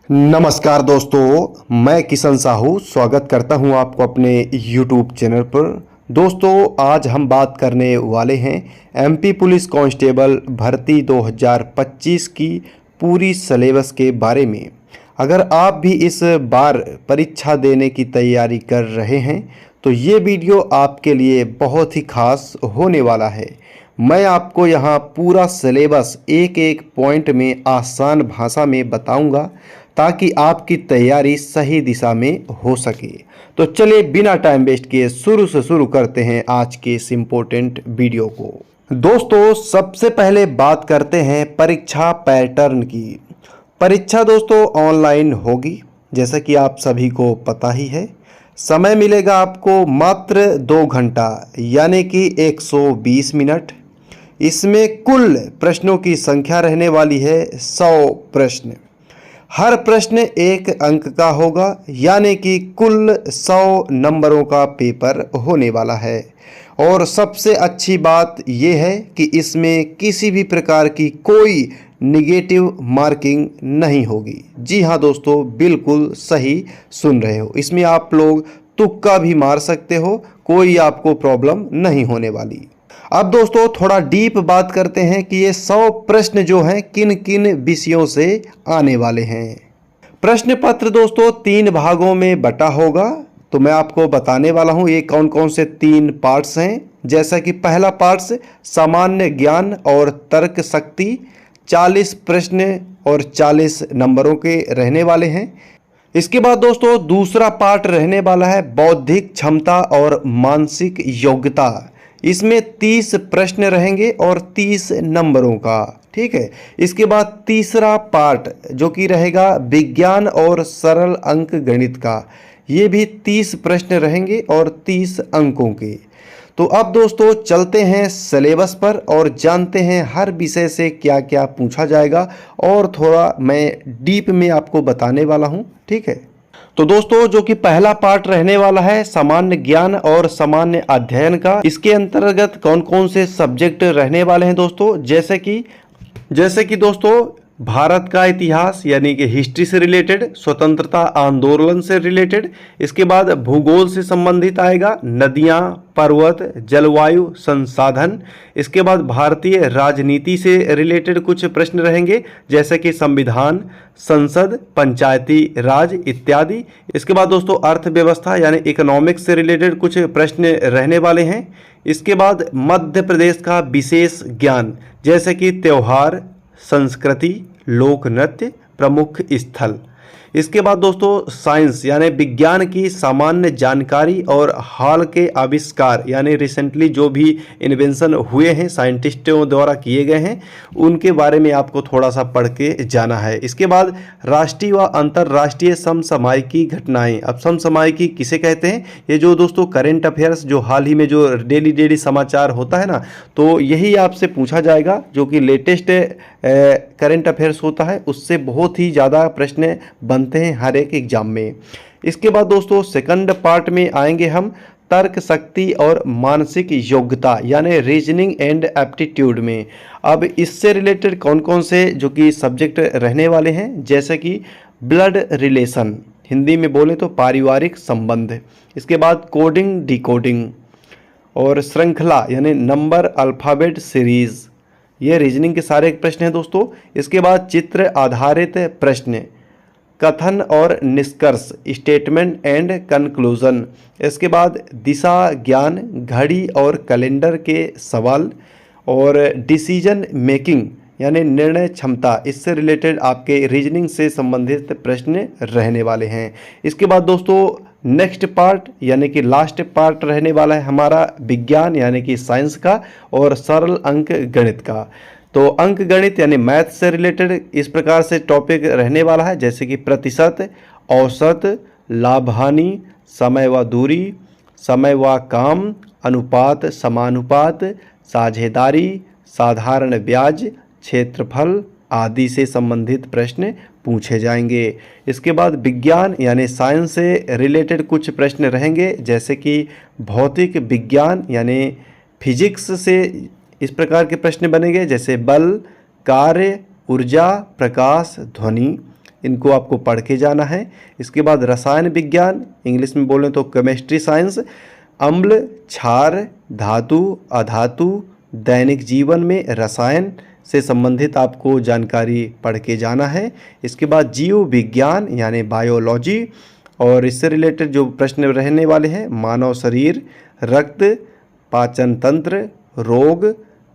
नमस्कार दोस्तों, मैं किशन साहू स्वागत करता हूं आपको अपने YouTube चैनल पर। दोस्तों, आज हम बात करने वाले हैं एमपी पुलिस कांस्टेबल भर्ती 2025 की पूरी सिलेबस के बारे में। अगर आप भी इस बार परीक्षा देने की तैयारी कर रहे हैं तो ये वीडियो आपके लिए बहुत ही खास होने वाला है। मैं आपको यहाँ पूरा सिलेबस एक एक पॉइंट में आसान भाषा में बताऊंगा ताकि आपकी तैयारी सही दिशा में हो सके। तो चलिए बिना टाइम वेस्ट किए शुरू से शुरू करते हैं आज के इस इम्पोर्टेंट वीडियो को। दोस्तों, सबसे पहले बात करते हैं परीक्षा पैटर्न की। परीक्षा दोस्तों ऑनलाइन होगी, जैसा कि आप सभी को पता ही है। समय मिलेगा आपको मात्र 2 घंटा यानी कि 120 मिनट। इसमें कुल प्रश्नों की संख्या रहने वाली है 100 प्रश्न। हर प्रश्न 1 अंक का होगा यानी कि कुल 100 नंबरों का पेपर होने वाला है। और सबसे अच्छी बात यह है कि इसमें किसी भी प्रकार की कोई निगेटिव मार्किंग नहीं होगी। जी हाँ दोस्तों, बिल्कुल सही सुन रहे हो। इसमें आप लोग तुक्का भी मार सकते हो, कोई आपको प्रॉब्लम नहीं होने वाली। अब दोस्तों थोड़ा डीप बात करते हैं कि ये 100 प्रश्न जो हैं किन किन विषयों से आने वाले हैं। प्रश्न पत्र दोस्तों 3 भागों में बटा होगा, तो मैं आपको बताने वाला हूं ये कौन कौन से 3 पार्ट्स हैं। जैसा कि पहला पार्ट्स सामान्य ज्ञान और तर्क शक्ति, 40 प्रश्न और 40 नंबरों के रहने वाले हैं। इसके बाद दोस्तों दूसरा पार्ट रहने वाला है बौद्धिक क्षमता और मानसिक योग्यता। इसमें 30 प्रश्न रहेंगे और 30 नंबरों का, ठीक है। इसके बाद तीसरा पार्ट जो कि रहेगा विज्ञान और सरल अंक गणित का, ये भी 30 प्रश्न रहेंगे और 30 अंकों के। तो अब दोस्तों चलते हैं सिलेबस पर और जानते हैं हर विषय से क्या क्या पूछा जाएगा, और थोड़ा मैं डीप में आपको बताने वाला हूँ, ठीक है। तो दोस्तों जो कि पहला पार्ट रहने वाला है सामान्य ज्ञान और सामान्य अध्ययन का, इसके अंतर्गत कौन कौन से सब्जेक्ट रहने वाले हैं दोस्तों, जैसे कि दोस्तों भारत का इतिहास यानी कि हिस्ट्री से रिलेटेड, स्वतंत्रता आंदोलन से रिलेटेड। इसके बाद भूगोल से संबंधित आएगा, नदियां, पर्वत, जलवायु, संसाधन। इसके बाद भारतीय राजनीति से रिलेटेड कुछ प्रश्न रहेंगे, जैसे कि संविधान, संसद, पंचायती राज इत्यादि। इसके बाद दोस्तों अर्थव्यवस्था यानी इकोनॉमिक्स से रिलेटेड कुछ प्रश्न रहने वाले हैं। इसके बाद मध्य प्रदेश का विशेष ज्ञान, जैसे कि त्योहार, संस्कृति, लोक नृत्य, प्रमुख स्थल। इसके बाद दोस्तों साइंस यानी विज्ञान की सामान्य जानकारी और हाल के आविष्कार यानी रिसेंटली जो भी इन्वेंशन हुए हैं साइंटिस्टों द्वारा किए गए हैं, उनके बारे में आपको थोड़ा सा पढ़ के जाना है। इसके बाद राष्ट्रीय व अंतर्राष्ट्रीय समसामयिकी घटनाएं। अब समसामयिकी किसे कहते हैं? ये जो दोस्तों करेंट अफेयर्स जो हाल ही में जो डेली समाचार होता है ना, तो यही आपसे पूछा जाएगा, जो कि लेटेस्ट करेंट अफेयर्स होता है, उससे बहुत ही ज़्यादा प्रश्न बनते हैं हर एक एग्जाम में। इसके बाद दोस्तों सेकंड पार्ट में आएंगे हम तर्क शक्ति और मानसिक योग्यता यानी रीजनिंग एंड एप्टीट्यूड में। अब इससे रिलेटेड कौन कौन से जो कि सब्जेक्ट रहने वाले हैं, जैसे कि ब्लड रिलेशन, हिंदी में बोले तो पारिवारिक संबंध। इसके बाद कोडिंग डिकोडिंग और श्रृंखला यानी नंबर अल्फ़ाबेट सीरीज़, ये रीजनिंग के सारे प्रश्न हैं दोस्तों। इसके बाद चित्र आधारित प्रश्न, कथन और निष्कर्ष, स्टेटमेंट एंड कंक्लूजन। इसके बाद दिशा ज्ञान, घड़ी और कैलेंडर के सवाल, और डिसीजन मेकिंग यानी निर्णय क्षमता, इससे रिलेटेड आपके रीजनिंग से संबंधित प्रश्न रहने वाले हैं। इसके बाद दोस्तों नेक्स्ट पार्ट यानी कि लास्ट पार्ट रहने वाला है हमारा विज्ञान यानी कि साइंस का और सरल अंक गणित का। तो अंक गणित यानी मैथ से रिलेटेड इस प्रकार से टॉपिक रहने वाला है, जैसे कि प्रतिशत, औसत, लाभ हानि, समय व दूरी, समय व काम, अनुपात, समानुपात, साझेदारी, साधारण ब्याज, क्षेत्रफल आदि से संबंधित प्रश्न पूछे जाएंगे। इसके बाद विज्ञान यानी साइंस से रिलेटेड कुछ प्रश्न रहेंगे, जैसे कि भौतिक विज्ञान यानी फिजिक्स से इस प्रकार के प्रश्न बनेंगे, जैसे बल, कार्य, ऊर्जा, प्रकाश, ध्वनि। इनको आपको पढ़ के जाना है। इसके बाद रसायन विज्ञान, इंग्लिश में बोलें तो केमिस्ट्री साइंस, अम्ल, क्षार, धातु, अधातु, दैनिक जीवन में रसायन से संबंधित आपको जानकारी पढ़ के जाना है। इसके बाद जीव विज्ञान यानी बायोलॉजी, और इससे रिलेटेड जो प्रश्न रहने वाले हैं मानव शरीर, रक्त, पाचन तंत्र, रोग,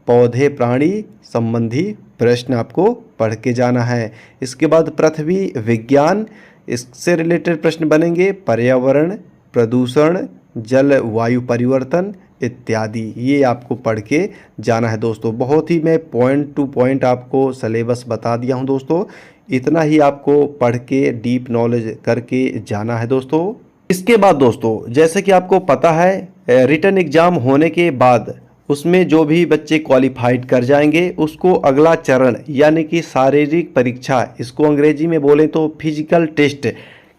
पौधे प्राणी संबंधी प्रश्न आपको पढ़ के जाना है। इसके बाद पृथ्वी विज्ञान, इससे रिलेटेड प्रश्न बनेंगे पर्यावरण, प्रदूषण, जल वायु परिवर्तन इत्यादि, ये आपको पढ़ के जाना है दोस्तों। बहुत ही मैं पॉइंट टू पॉइंट आपको सिलेबस बता दिया हूं दोस्तों, इतना ही आपको पढ़ के डीप नॉलेज करके जाना है दोस्तों। इसके बाद दोस्तों जैसे कि आपको पता है रिटन एग्ज़ाम होने के बाद उसमें जो भी बच्चे क्वालिफाइड कर जाएंगे उसको अगला चरण यानी कि शारीरिक परीक्षा, इसको अंग्रेजी में बोलें तो फिजिकल टेस्ट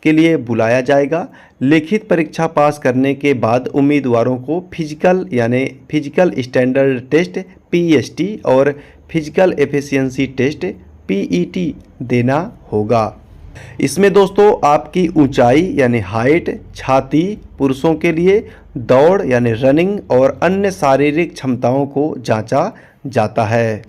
के लिए बुलाया जाएगा। लिखित परीक्षा पास करने के बाद उम्मीदवारों को फिजिकल यानी फिजिकल स्टैंडर्ड टेस्ट पीएसटी और फिजिकल एफिशिएंसी टेस्ट पीईटी देना होगा। इसमें दोस्तों आपकी ऊंचाई यानी हाइट, छाती, पुरुषों के लिए दौड़ यानी रनिंग और अन्य शारीरिक क्षमताओं को जांचा जाता है।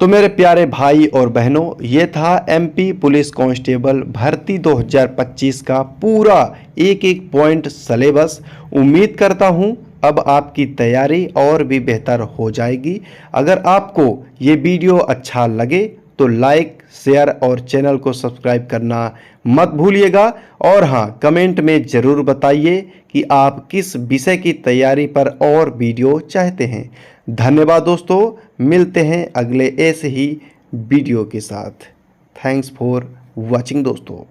तो मेरे प्यारे भाई और बहनों, ये था एमपी पुलिस कांस्टेबल भर्ती 2025 का पूरा एक एक पॉइंट सिलेबस। उम्मीद करता हूँ अब आपकी तैयारी और भी बेहतर हो जाएगी। अगर आपको ये वीडियो अच्छा लगे तो लाइक, शेयर और चैनल को सब्सक्राइब करना मत भूलिएगा। और हाँ, कमेंट में ज़रूर बताइए कि आप किस विषय की तैयारी पर और वीडियो चाहते हैं। धन्यवाद दोस्तों, मिलते हैं अगले ऐसे ही वीडियो के साथ। थैंक्स फॉर वॉचिंग दोस्तों।